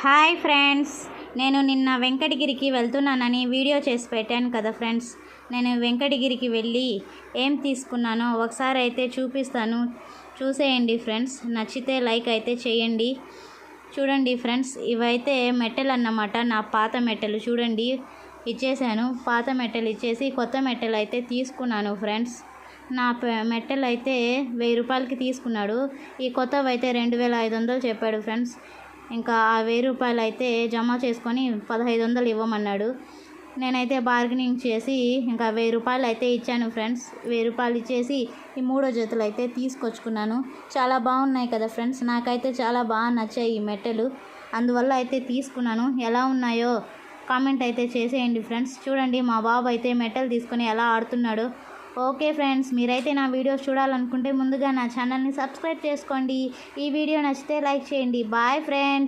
Hi friends, నేను నిన్న వెంకటగిరికి వెళ్తున్నానని వీడియో చేసి పెట్టాను కదా ఫ్రెండ్స్. నేను వెంకటగిరికి వెళ్ళి ఏం తీసుకున్నానో ఒకసారి అయితే చూపిస్తాను, చూసేయండి ఫ్రెండ్స్. నచ్చితే లైక్ అయితే చేయండి. చూడండి ఫ్రెండ్స్, ఇవైతే మెట్టెలు అన్నమాట. నా పాత మెట్టెలు చూడండి, ఇచ్చేసాను. పాత మెట్టెలు ఇచ్చేసి కొత్త మెట్టెలు అయితే తీసుకున్నాను ఫ్రెండ్స్. నా మెట్టెలు అయితే 1000 రూపాయలకి తీసుకున్నాడు. ఈ కొత్తవి అయితే 2500 చెప్పాడు ఫ్రెండ్స్. ఇంకా ఆ 1000 రూపాయలు అయితే జమ చేసుకొని 1500 ఇవ్వమన్నాడు. నేనైతే బార్గెనింగ్ చేసి ఇంకా 1000 రూపాయలు అయితే ఇచ్చాను ఫ్రెండ్స్. 1000 రూపాయలు ఇచ్చేసి ఈ 3 జతలు అయితే తీసుకొచ్చుకున్నాను. చాలా బాగున్నాయి కదా ఫ్రెండ్స్, నాకైతే చాలా బాగా నచ్చాయి ఈ మెట్టెలు, అందువల్ల అయితే తీసుకున్నాను. ఎలా ఉన్నాయో కామెంట్ అయితే చేసేయండి ఫ్రెండ్స్. చూడండి, మా బాబు అయితే మెట్టెలు తీసుకొని ఎలా ఆడుతున్నాడో. ఓకే ఫ్రెండ్స్, మీరైతే నా వీడియోస్ చూడాలనుకుంటే ముందుగా నా ఛానల్ని సబ్స్క్రైబ్ చేసుకోండి. ఈ వీడియో నచ్చితే లైక్ చేయండి. Bye friends.